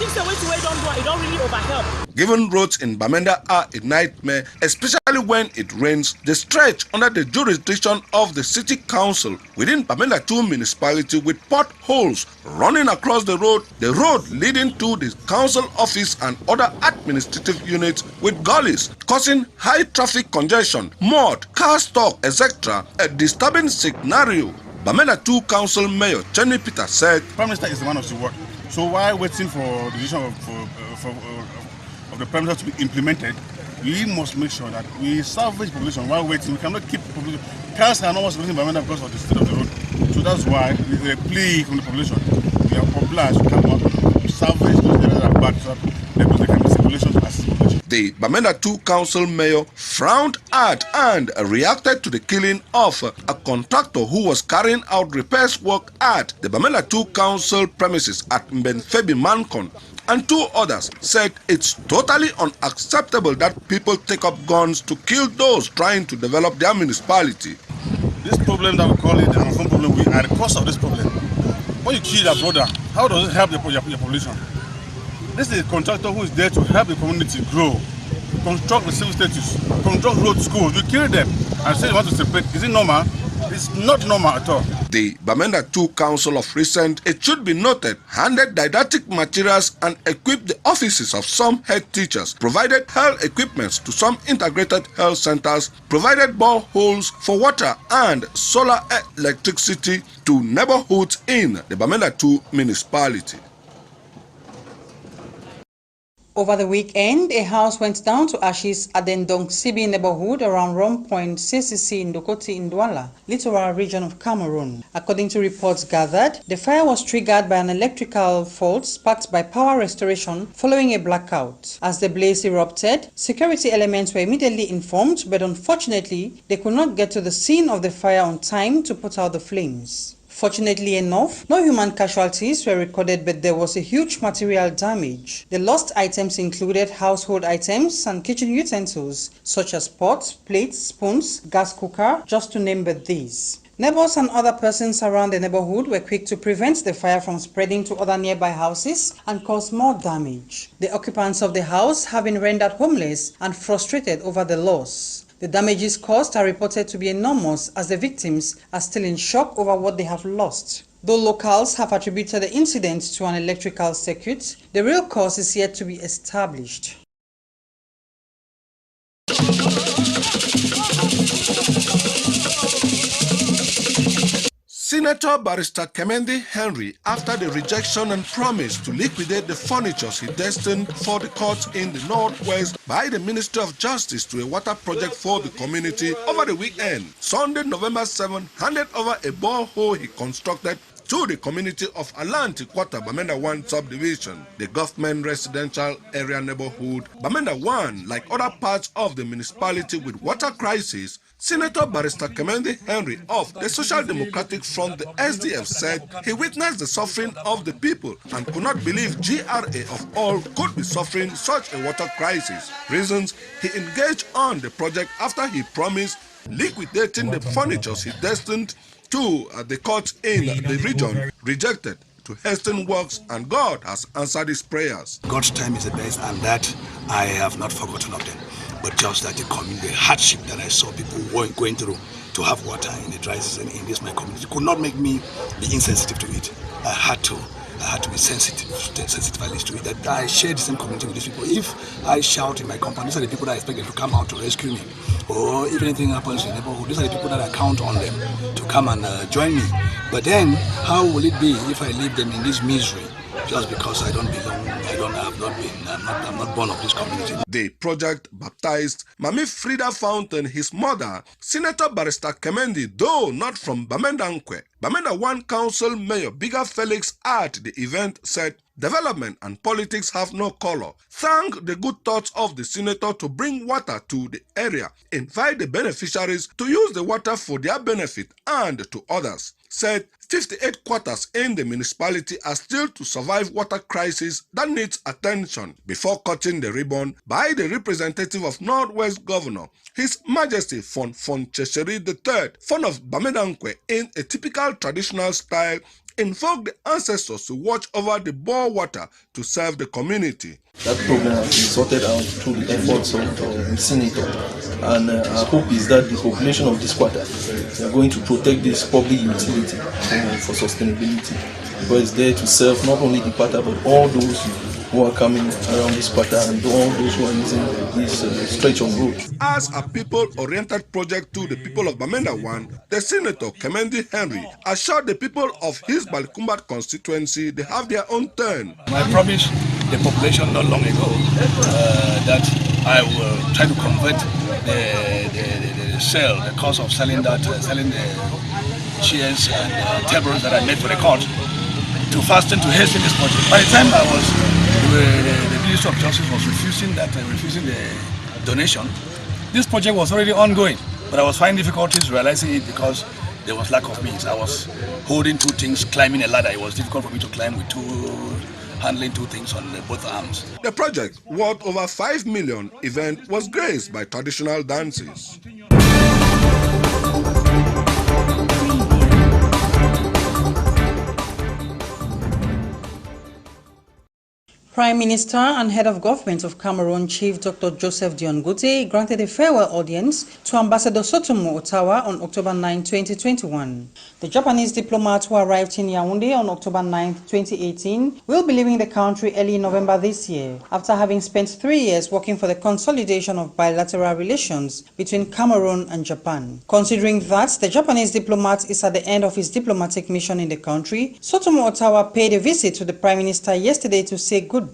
think the way it don't really overhelp. Given roads in Bamenda are a nightmare, especially when it rains, they stretch under the jurisdiction of the city council within Bamenda 2 municipality with potholes running across the road leading to the council office and other administrative units with gullies, causing high traffic congestion, mud, car stock, etc. A disturbing scenario. Bamenda 2 Council Mayor Chenny Peter said, Prime Minister is the man of the work. So while waiting for the decision of the Prime Minister to be implemented, we must make sure that we salvage the population while waiting. We cannot keep the population. Cars are not almost waiting Bamenda because of the state of the road. So that's why we plea from the population. We are obliged to come up and salvage those areas that are bad so that they can be circulation as circulation. The Bamenda 2 Council Mayor frowned at and reacted to the killing of a contractor who was carrying out repairs work at the Bamenda 2 Council premises at Mbenfebi Mancon, and two others said it's totally unacceptable that people take up guns to kill those trying to develop their municipality. This problem that we call it the Amazon problem, we are the cause of this problem. When you kill your brother, how does it help your population? This is a contractor who is there to help the community grow, construct the civil status, construct road schools. You kill them and say you want to separate. Is it normal? It's not normal at all. The Bamenda 2 Council of recent, it should be noted, handed didactic materials and equipped the offices of some head teachers, provided health equipments to some integrated health centers, provided boreholes for water and solar electricity to neighborhoods in the Bamenda 2 municipality. Over the weekend, a house went down to ashes at the Ndong Sibi neighborhood around Rom Point, CCC in Dokoti in Douala, littoral region of Cameroon. According to reports gathered, the fire was triggered by an electrical fault sparked by power restoration following a blackout. As the blaze erupted, security elements were immediately informed, but unfortunately, they could not get to the scene of the fire on time to put out the flames. Fortunately enough, no human casualties were recorded, but there was a huge material damage. The lost items included household items and kitchen utensils, such as pots, plates, spoons, gas cooker, just to name but these. Neighbors and other persons around the neighborhood were quick to prevent the fire from spreading to other nearby houses and cause more damage. The occupants of the house have been rendered homeless and frustrated over the loss. The damages caused are reported to be enormous, as the victims are still in shock over what they have lost. Though locals have attributed the incident to an electrical circuit, the real cause is yet to be established. Senator Barrister Kemendi Henry, after the rejection and promise to liquidate the furnitures he destined for the courts in the Northwest by the Ministry of Justice to a water project for the community over the weekend, Sunday, November 7, handed over a borehole he constructed to the community of Alanti Quarter, Bamenda 1 subdivision, the government residential area neighborhood. Bamenda 1, like other parts of the municipality with water crisis, Senator Barrister Kemendi Henry of the Social Democratic Front, the SDF, said he witnessed the suffering of the people and could not believe GRA of all could be suffering such a water crisis. Reasons he engaged on the project after he promised liquidating the furnitures he destined to the courts in the region, rejected to hasten works, and God has answered his prayers. God's time is the best, and that I have not forgotten of them. But just that the hardship that I saw people going through to have water in the dry season in this my community could not make me be insensitive to it. I had to be sensitive at least to it. That I share the same community with these people. If I shout in my company, these are the people that I expect them to come out to rescue me. Or if anything happens in the neighborhood, these are the people that I count on them to come and join me. But then, how will it be if I leave them in this misery just because I don't belong, I'm not born of this community? The project baptized Mami Frida Fountain, his mother, Senator Barrister Kemendi, though not from Bamendankwe. Bamenda 1 Council Mayor Biga Felix at the event said, "Development and politics have no color. Thank the good thoughts of the senator to bring water to the area. Invite the beneficiaries to use the water for their benefit and to others." Said 58 quarters in the municipality are still to survive water crisis that needs attention before cutting the ribbon by the representative of Northwest Governor, His Majesty Fon Chesheri III, son of Bamedankwe, in a typical traditional style, invoked the ancestors to watch over the bore water to serve the community. That problem has been sorted out through the efforts of the senator, and our hope is that the population of this quarter are going to protect this public utility for sustainability, because it's there to serve not only the quarter but all those who are coming around this quarter and all those who are using this stretch of road. As a people-oriented project to the people of Bamenda 1, the Senator Kemendi Henry assured the people of his Balikumbat constituency they have their own turn. I promised the population not long ago that I will try to convert the cost of selling the shares and tables that I made for the court to fasten to hasten this project. By the time the Minister of Justice was refusing the donation, this project was already ongoing, but I was finding difficulties realizing it because there was lack of means. I was holding two things, climbing a ladder. It was difficult for me to climb with handling two things on both arms. The project, worth over 5 million event, was graced by traditional dances. Prime Minister and Head of Government of Cameroon, Chief Dr. Joseph Dion Goute, granted a farewell audience to Ambassador Sotomo Ottawa on October 9, 2021. The Japanese diplomat who arrived in Yaoundé on October 9, 2018, will be leaving the country early November this year, after having spent 3 years working for the consolidation of bilateral relations between Cameroon and Japan. Considering that the Japanese diplomat is at the end of his diplomatic mission in the country, Sotomo Ottawa paid a visit to the Prime Minister yesterday to say goodbye.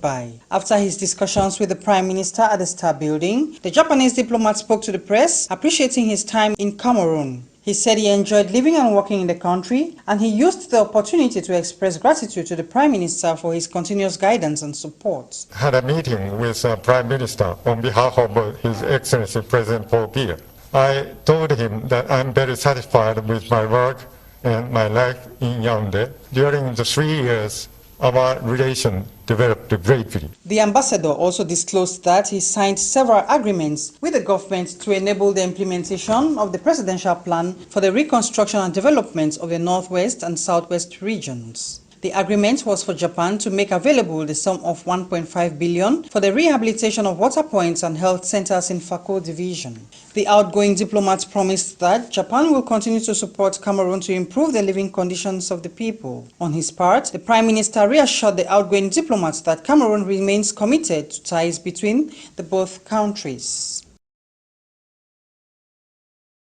After his discussions with the Prime Minister at the Star Building, the Japanese diplomat spoke to the press, appreciating his time in Cameroon. He said he enjoyed living and working in the country, and he used the opportunity to express gratitude to the Prime Minister for his continuous guidance and support. I had a meeting with the Prime Minister on behalf of His Excellency President Paul Biya. I told him that I'm very satisfied with my work and my life in Yaoundé. During the 3 years, our relation developed greatly. The ambassador also disclosed that he signed several agreements with the government to enable the implementation of the presidential plan for the reconstruction and development of the Northwest and Southwest regions. The agreement was for Japan to make available the sum of 1.5 billion for the rehabilitation of water points and health centers in Fako Division. The outgoing diplomat promised that Japan will continue to support Cameroon to improve the living conditions of the people. On his part, the Prime Minister reassured the outgoing diplomat that Cameroon remains committed to ties between the both countries.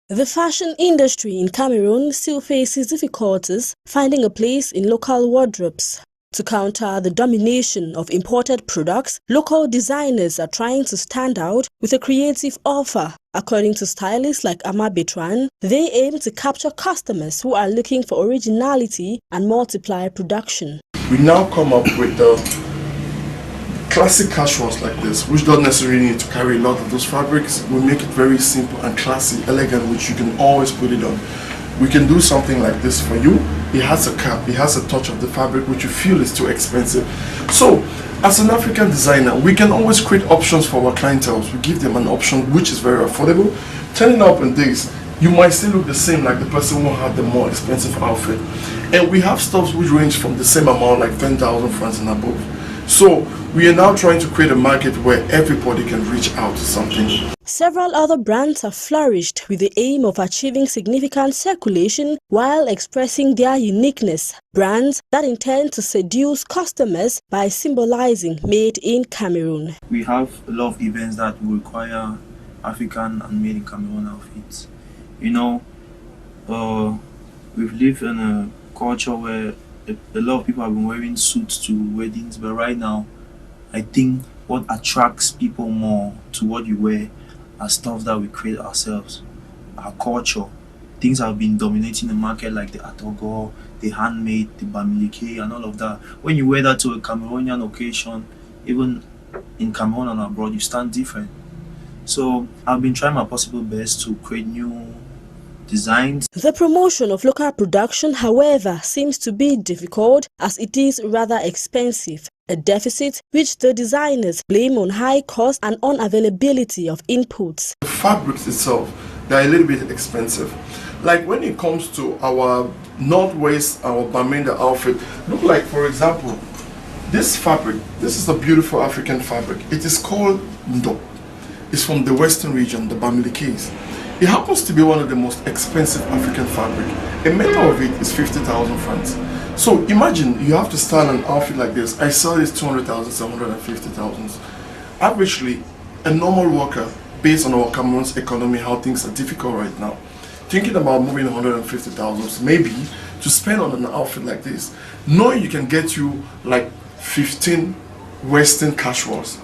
The fashion industry in Cameroon still faces difficulties finding a place in local wardrobes. To counter the domination of imported products, local designers are trying to stand out with a creative offer. According to stylists like Ama Betran, they aim to capture customers who are looking for originality and multiply production. We now come up with classic casuals like this, which don't necessarily need to carry a lot of those fabrics. We make it very simple and classy, elegant, which you can always put it on. We can do something like this for you. It has a cap, it has a touch of the fabric which you feel is too expensive. So, as an African designer, we can always create options for our clientele. We give them an option which is very affordable. Turning up in this, you might still look the same like the person who had the more expensive outfit. And we have stuffs which range from the same amount, like 10,000 francs and above. So we are now trying to create a market where everybody can reach out to something. Several other brands have flourished with the aim of achieving significant circulation while expressing their uniqueness. Brands that intend to seduce customers by symbolizing made in Cameroon. We have a lot of events that will require African and made in Cameroon outfits. You know, we've lived in a culture where a lot of people have been wearing suits to weddings, but right now, I think what attracts people more to what you wear are stuff that we create ourselves, our culture. Things have been dominating the market like the atogo, the handmade, the bamileke, and all of that. When you wear that to a Cameroonian occasion, even in Cameroon and abroad, you stand different. So I've been trying my possible best to create new designs. The promotion of local production, however, seems to be difficult as it is rather expensive, a deficit which the designers blame on high cost and unavailability of inputs. The fabrics itself, they're a little bit expensive. Like when it comes to our Northwest, our Bamenda outfit, look like, for example, this fabric, this is a beautiful African fabric. It is called Ndo. It's from the Western region, the Bamilikis. It happens to be one of the most expensive African fabric. A meter of it is 50,000 francs. So imagine you have to style an outfit like this. I sell this 200,000, 750,000. Averagely, a normal worker, based on our Cameroon's economy, how things are difficult right now, thinking about moving 150,000 maybe to spend on an outfit like this, knowing you can get you like 15 Western casuals.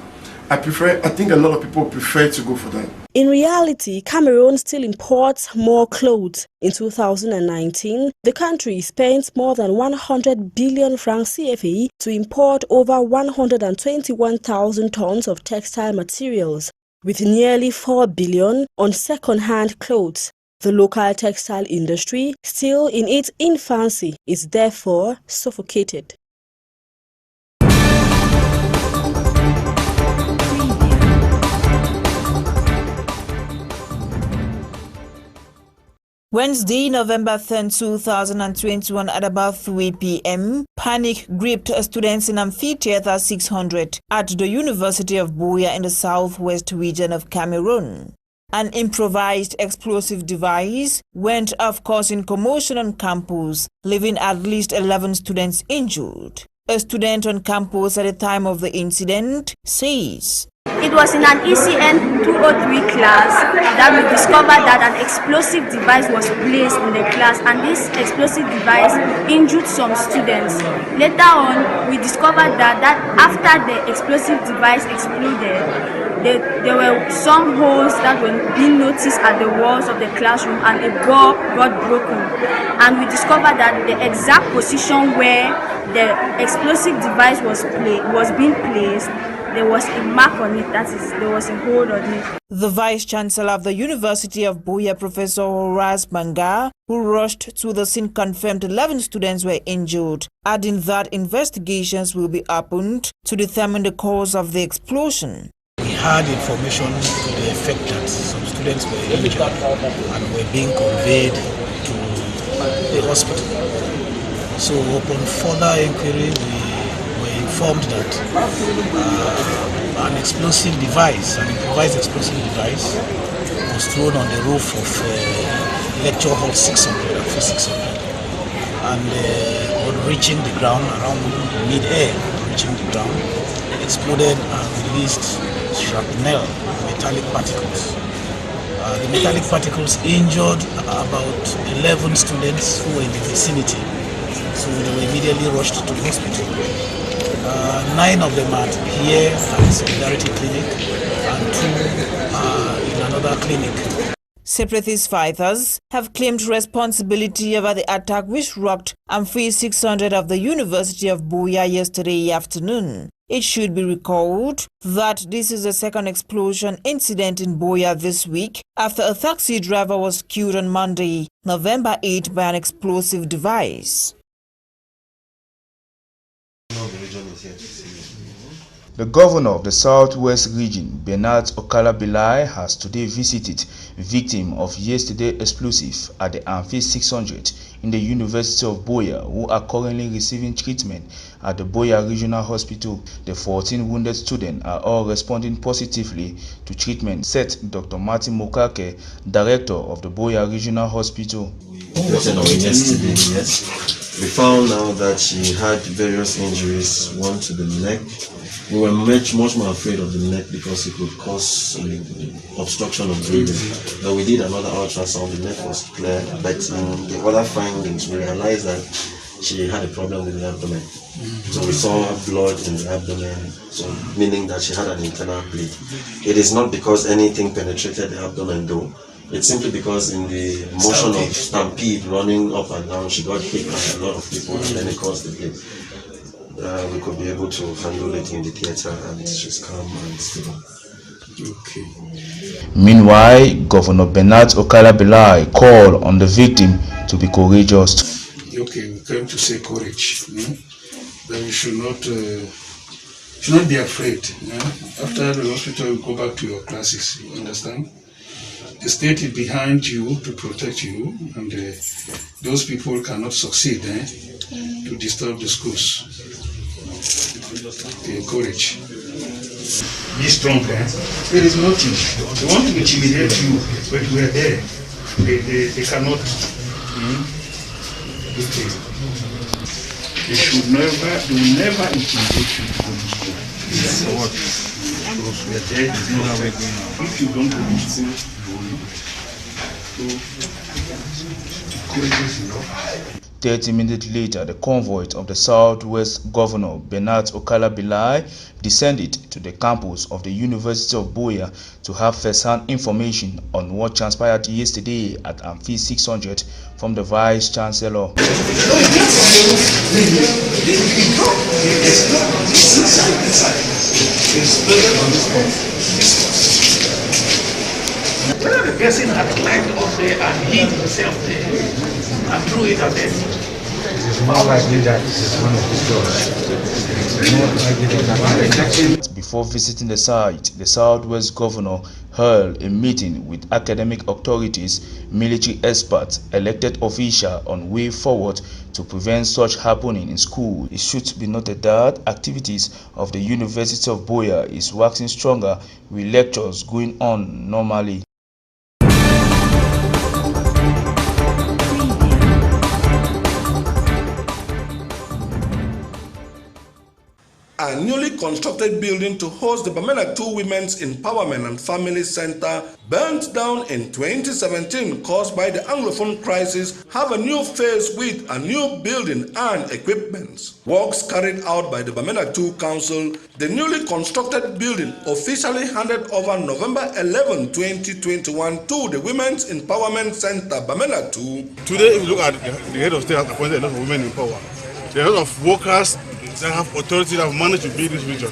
I think a lot of people prefer to go for that. In reality, Cameroon still imports more clothes. In 2019, the country spent more than 100 billion francs CFA to import over 121,000 tons of textile materials, with nearly 4 billion on second-hand clothes. The local textile industry, still in its infancy, is therefore suffocated. Wednesday, November 10, 2021 at about 3 p.m., panic gripped students in Amphitheater 600 at the University of Buea in the southwest region of Cameroon. An improvised explosive device went off, causing commotion on campus, leaving at least 11 students injured. A student on campus at the time of the incident says, "It was in an ECN 203 class that we discovered that an explosive device was placed in the class, and this explosive device injured some students. Later on, we discovered that after the explosive device exploded, there were some holes that were being noticed at the walls of the classroom, and a door got broken. And we discovered that the exact position where the explosive device was being placed, there was a mark on it, that is, there was a hole on it." The Vice-Chancellor of the University of Buea, Professor Horace Manga, who rushed to the scene, confirmed 11 students were injured, adding that investigations will be opened to determine the cause of the explosion. We had information to the effect that some students were injured and were being conveyed to the hospital. So upon further inquiry, we were informed that an explosive device, an improvised explosive device, was thrown on the roof of lecture hall 600, at 600, and on reaching the ground, around mid-air, reaching the ground, exploded and released shrapnel, metallic particles. The metallic particles injured about 11 students who were in the vicinity, so they were immediately rushed to the hospital. 9 of them are here at Solidarity Clinic and 2 are in another clinic. Separatist fighters have claimed responsibility over the attack which rocked Amphi 600 of the University of Buea yesterday afternoon. It should be recalled that this is the second explosion incident in Buea this week after a taxi driver was killed on Monday, November 8 by an explosive device. The governor of the Southwest region, Bernard Okalabilai, has today visited victims of yesterday's explosive at the Amphi 600 in the University of Buea, who are currently receiving treatment at the Buea Regional Hospital. The 14 wounded students are all responding positively to treatment, said Dr. Martin Mokake, director of the Buea Regional Hospital. Yesterday, yes, we found out that she had various injuries, one to the neck. We were much more afraid of the neck because it could cause obstruction of breathing. But we did another ultrasound, the neck was clear, but in the other findings we realized that she had a problem with the abdomen. So we saw blood in the abdomen, so meaning that she had an internal bleed. It is not because anything penetrated the abdomen though. It's simply because in the motion of stampede running up and down, she got hit by a lot of people and then it caused the bleed. We could be able to handle it in the theater and she's calm and stable. Okay. Meanwhile, Governor Bernard Okalabilai called on the victim to be courageous. Okay, we came to say courage. But you should not be afraid. After the hospital, you go back to your classes. You understand? The state is behind you to protect you, and those people cannot succeed to disturb the schools. They encourage. Be strong, There is nothing. They want to intimidate you, but we are there. They cannot. They will never intimidate you. This is what we are there. There's no way going on. If you don't believe so, you will. 30 minutes later, the convoy of the Southwest Governor Bernard Okala-Bilai descended to the campus of the University of Buea to have first-hand information on what transpired yesterday at Amphi 600 from the Vice Chancellor. Whether the person had climbed up there and hid himself there and threw it at them, it's more likely that it's one of the Before visiting the site, the Southwest Governor held a meeting with academic authorities, military experts, elected officials on way forward to prevent such happening in school. It should be noted that activities of the University of Buea is waxing stronger with lectures going on normally. A newly constructed building to host the Bamenda 2 Women's Empowerment and Family Center burnt down in 2017 caused by the Anglophone crisis have a new phase with a new building and equipment. Works carried out by the Bamenda 2 Council, the newly constructed building officially handed over November 11, 2021 to the Women's Empowerment Center Bamenda 2. Today, if you look at the head of state has appointed a lot of women in power. There are a lot of workers that have authority that have managed to build this region.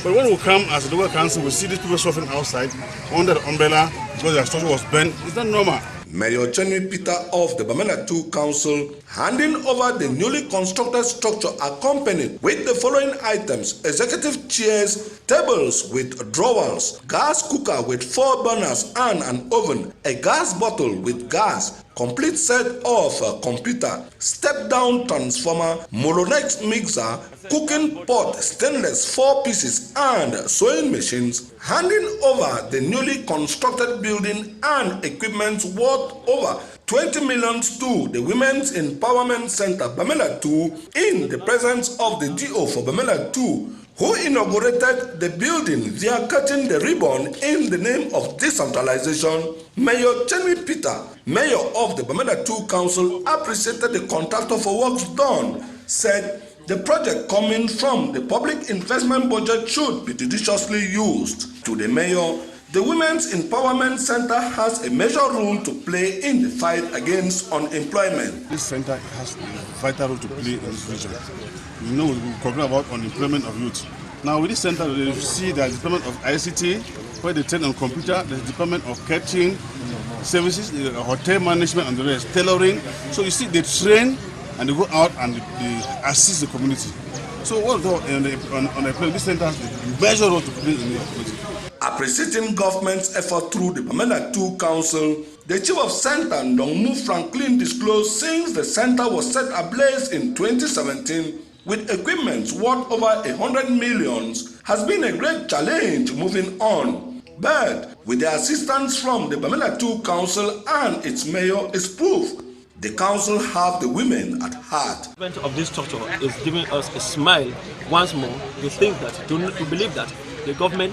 But when we come as a local council, we see these people suffering outside under the umbrella because their structure was bent. It's not normal. Mayor Chenwi Peter of the Bamenda 2 Council handing over the newly constructed structure accompanied with the following items: executive chairs, tables with drawers, gas cooker with 4 burners and an oven, a gas bottle with gas, complete set of a computer, step-down transformer, Molonex mixer, cooking pot, stainless 4 pieces and sewing machines. Handing over the newly constructed building and equipment worth over 20 million to the Women's Empowerment Center Bamenda 2 in the presence of the DO for Bamenda 2, who inaugurated the building via cutting the ribbon in the name of decentralization. Mayor Chenwi Peter, mayor of the Bamenda 2 Council, appreciated the contractor for works done, said the project coming from the public investment budget should be judiciously used. To the mayor, the Women's Empowerment Center has a major role to play in the fight against unemployment. This center has a vital role to play in this region. You know, we're talking about unemployment of youth. Now with this center, you see the Department of ICT, where they train on computer, the Department of Catering Services, hotel management and the rest, tailoring. So you see, they train and they go out and they assist the community. So what on this center has a major role to play in the community. Appreciating government's effort through the Bamenda 2 Council, the chief of center, Ndongmu Franklin, disclosed since the center was set ablaze in 2017 with equipment worth over 100 million has been a great challenge moving on. But with the assistance from the Bamenda 2 Council and its mayor is proof the council have the women at heart. The event of this structure is giving us a smile once more to think that, to believe that the government,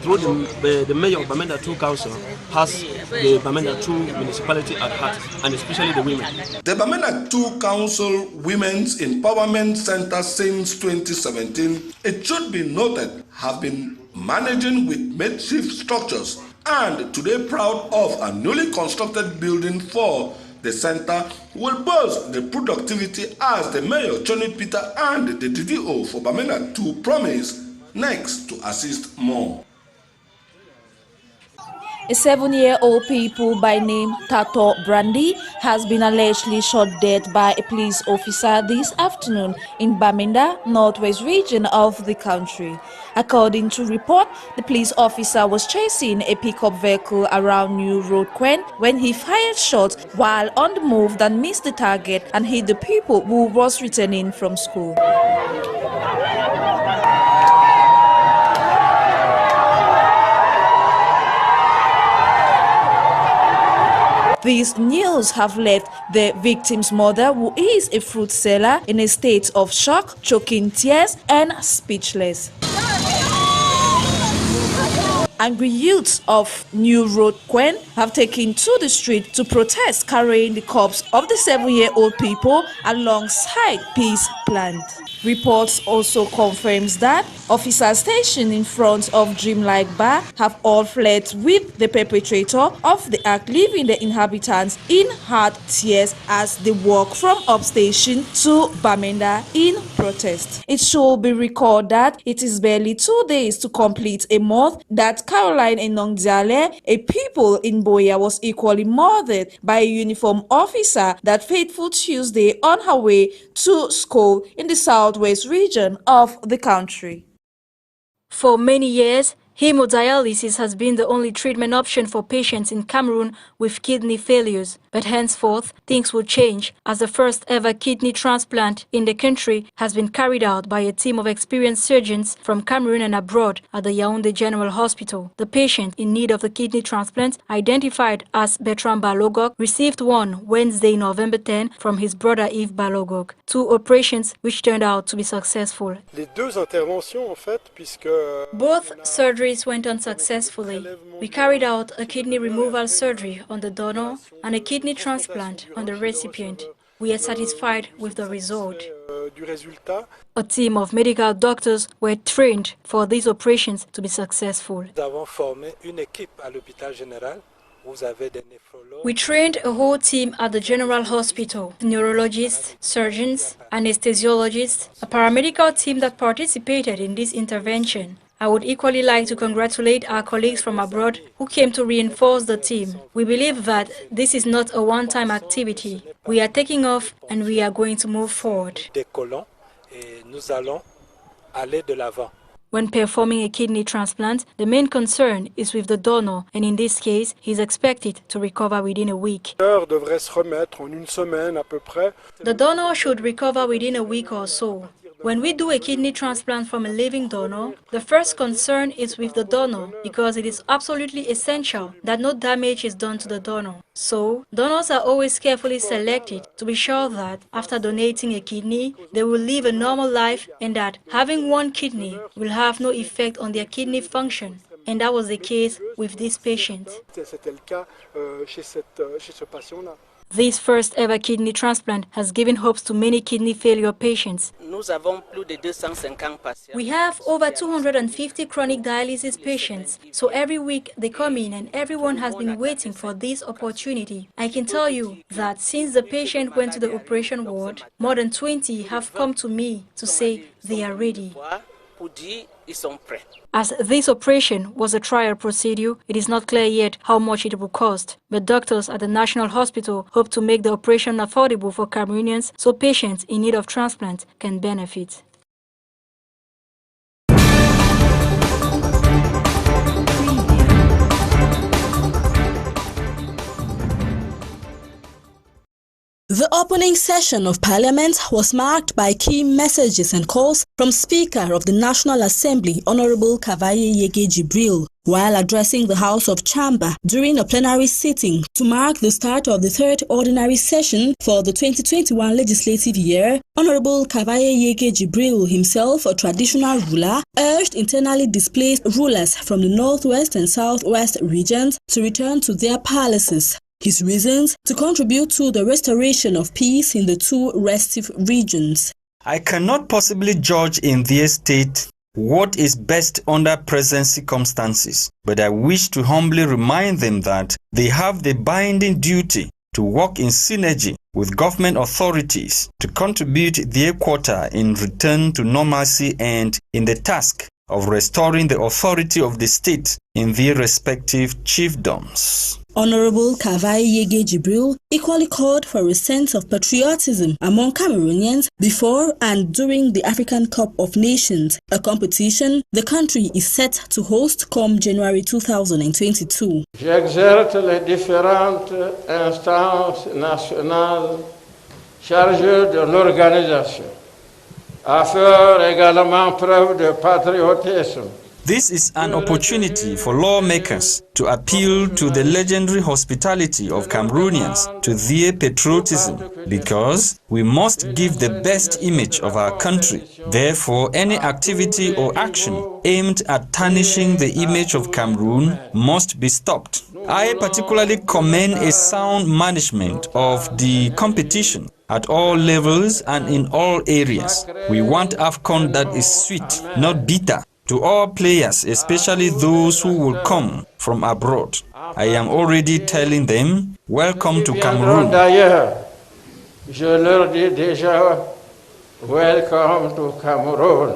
through the mayor of Bamenda 2 Council, has the Bamenda 2 municipality at heart, and especially the women. The Bamenda 2 Council Women's Empowerment Center since 2017, it should be noted, have been managing with makeshift structures and today proud of a newly constructed building for the center will boost the productivity as the Mayor Chenwi Peter and the DDO for Bamenda 2 promise next to assist more. A 7-year-old pupil by name Tato Brandy has been allegedly shot dead by a police officer this afternoon in Bamenda, northwest region of the country. According to report, the police officer was chasing a pickup vehicle around New Road Quen when he fired shots while on the move that missed the target and hit the pupil who was returning from school. These news have left the victim's mother, who is a fruit seller, in a state of shock, choking tears and speechless. Angry youths of New Road Quen have taken to the street to protest, carrying the corpse of the 7-year-old people alongside peace plant. Reports also confirms that officers stationed in front of Dreamlike Bar have all fled, with the perpetrator of the act leaving the inhabitants in hard tears as they walk from upstation to Bamenda in protest. It should be recalled that it is barely 2 days to complete a month that Caroline Enongdiale, a pupil in Boya, was equally murdered by a uniformed officer that fateful Tuesday on her way to school in the southwest region of the country. For many years, hemodialysis has been the only treatment option for patients in Cameroon with kidney failures. But henceforth, things will change as the first ever kidney transplant in the country has been carried out by a team of experienced surgeons from Cameroon and abroad at the Yaoundé General Hospital. The patient in need of the kidney transplant, identified as Bertrand Balogok, received one Wednesday, November 10, from his brother Yves Balogok. 2 operations which turned out to be successful. Both surgeries went on successfully. We carried out a kidney removal surgery on the donor and a kidney transplant on the recipient. We are satisfied with the result. A team of medical doctors were trained for these operations to be successful. We trained a whole team at the General Hospital: neurologists, surgeons, anesthesiologists, a paramedical team that participated in this intervention. I would equally like to congratulate our colleagues from abroad who came to reinforce the team. We believe that this is not a one-time activity. We are taking off and we are going to move forward. When performing a kidney transplant, the main concern is with the donor, and in this case, he is expected to recover within a week. The donor should recover within a week or so. When we do a kidney transplant from a living donor, the first concern is with the donor because it is absolutely essential that no damage is done to the donor. So, donors are always carefully selected to be sure that after donating a kidney, they will live a normal life and that having one kidney will have no effect on their kidney function. And that was the case with this patient. This first ever kidney transplant has given hopes to many kidney failure patients. We have over 250 chronic dialysis patients, so every week they come in and everyone has been waiting for this opportunity. I can tell you that since the patient went to the operation ward, more than 20 have come to me to say they are ready. As this operation was a trial procedure, it is not clear yet how much it will cost. But doctors at the National Hospital hope to make the operation affordable for Cameroonians so patients in need of transplant can benefit. The opening session of Parliament was marked by key messages and calls from Speaker of the National Assembly, Honorable Kavaye Yege Jibril, while addressing the House of Chamber during a plenary sitting to mark the start of the 3rd ordinary session for the 2021 legislative year. Honorable Kavaye Yege Jibril, himself a traditional ruler, urged internally displaced rulers from the northwest and southwest regions to return to their palaces. His reasons: to contribute to the restoration of peace in the 2 restive regions. I cannot possibly judge in their state what is best under present circumstances, but I wish to humbly remind them that they have the binding duty to work in synergy with government authorities to contribute their quota in return to normalcy and in the task of restoring the authority of the state in their respective chiefdoms. Honorable Kavai Yege Jibril equally called for a sense of patriotism among Cameroonians before and during the African Cup of Nations, a competition the country is set to host come January 2022. J'exerce les différentes instances nationales chargées de l'organisation à faire également preuve de patriotisme. This is an opportunity for lawmakers to appeal to the legendary hospitality of Cameroonians, to their patriotism, because we must give the best image of our country. Therefore, any activity or action aimed at tarnishing the image of Cameroon must be stopped. I particularly commend a sound management of the competition at all levels and in all areas. We want AFCON that is sweet, not bitter. To all players, especially those who will come from abroad, I am already telling them, welcome to Cameroon. D'ailleurs, je leur dis déjà, welcome to Cameroon.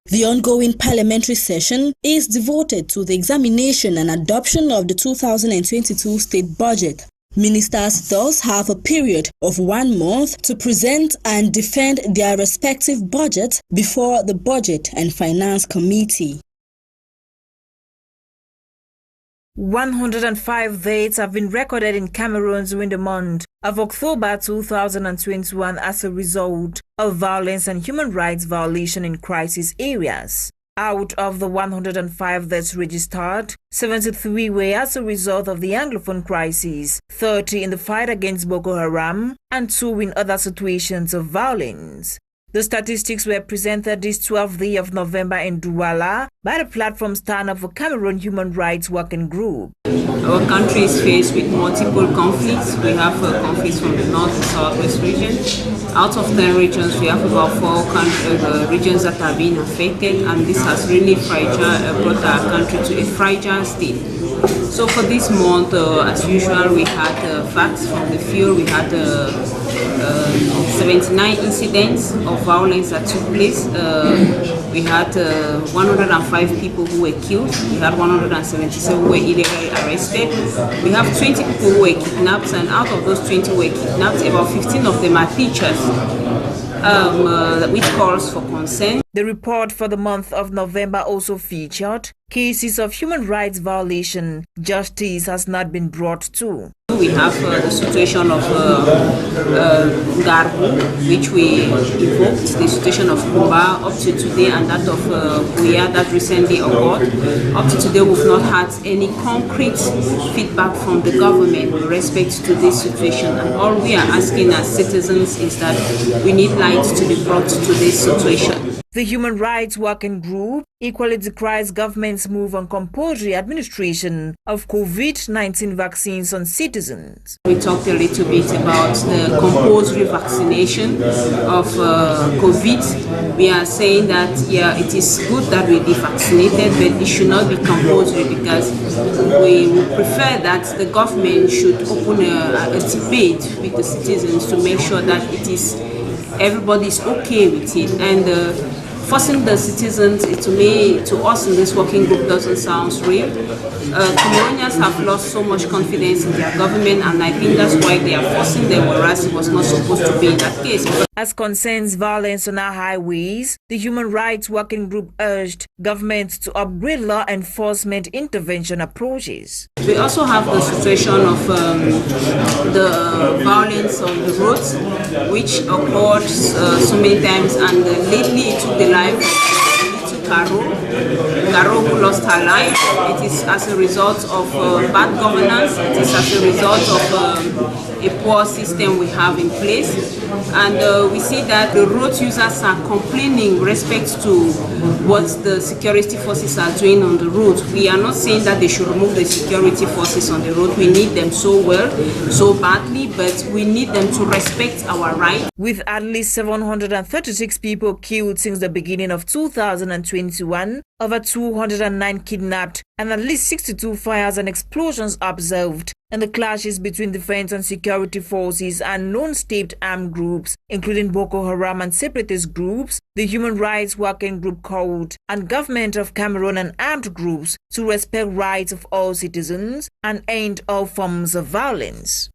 The ongoing parliamentary session is devoted to the examination and adoption of the 2022 state budget. Ministers thus have a period of 1 month to present and defend their respective budgets before the Budget and Finance Committee. 105 deaths have been recorded in Cameroon during the month of October 2021 as a result of violence and human rights violation in crisis areas. Out of the 105 deaths registered, 73 were as a result of the Anglophone crisis, 30 in the fight against Boko Haram, and 2 in other situations of violence. The statistics were presented this 12th day of November in Douala by the platform Stand Up for Cameroon Human Rights Working Group. Our country is faced with multiple conflicts. We have conflicts from the north and southwest region. Out of 10 regions, we have about 4 regions that are being affected, and this has really brought our country to a fragile state. So for this month, as usual, we had facts from the field. We had 79 incidents of violence that took place. We had 105 people who were killed. We had 177 who were illegally arrested. We have 20 people who were kidnapped, and out of those 20 who were kidnapped, about 15 of them are teachers, which calls for concern. The report for the month of November also featured cases of human rights violation justice has not been brought to. We have the situation of Garbu, which we evoked, the situation of Kuba up to today, and that of Buya that recently occurred. Up to today, we've not had any concrete feedback from the government with respect to this situation, and all we are asking as citizens is that we need light to be brought to this situation. The Human Rights Working Group equally decries government's move on compulsory administration of COVID-19 vaccines on citizens. We talked a little bit about the compulsory vaccination of COVID. We are saying that, yeah, it is good that we be vaccinated, but it should not be compulsory, because we would prefer that the government should open a debate with the citizens to make sure that everybody is okay with it, and forcing the citizens, to us in this working group, doesn't sound real. Cameroonians have lost so much confidence in their government, and I think that's why they are forcing them, whereas it was not supposed to be in that case. As concerns violence on our highways, the Human Rights Working Group urged government to upgrade law enforcement intervention approaches. We also have the situation of the violence on the roads, which occurred so many times, and lately it took the life of Caro, who lost her life. It is as a result of bad governance. It is as a result of a poor system we have in place, and we see that the road users are complaining with respect to what the security forces are doing on the road. We are not saying that they should remove the security forces on the road. We need them so well, so badly, but we need them to respect our rights. With at least 736 people killed since the beginning of 2021, over 209 kidnapped, and at least 62 fires and explosions observed, and the clashes between defense and security forces and non-state armed groups including Boko Haram and separatist groups, the Human Rights Working Group called on government of Cameroon and armed groups to respect rights of all citizens and end all forms of violence.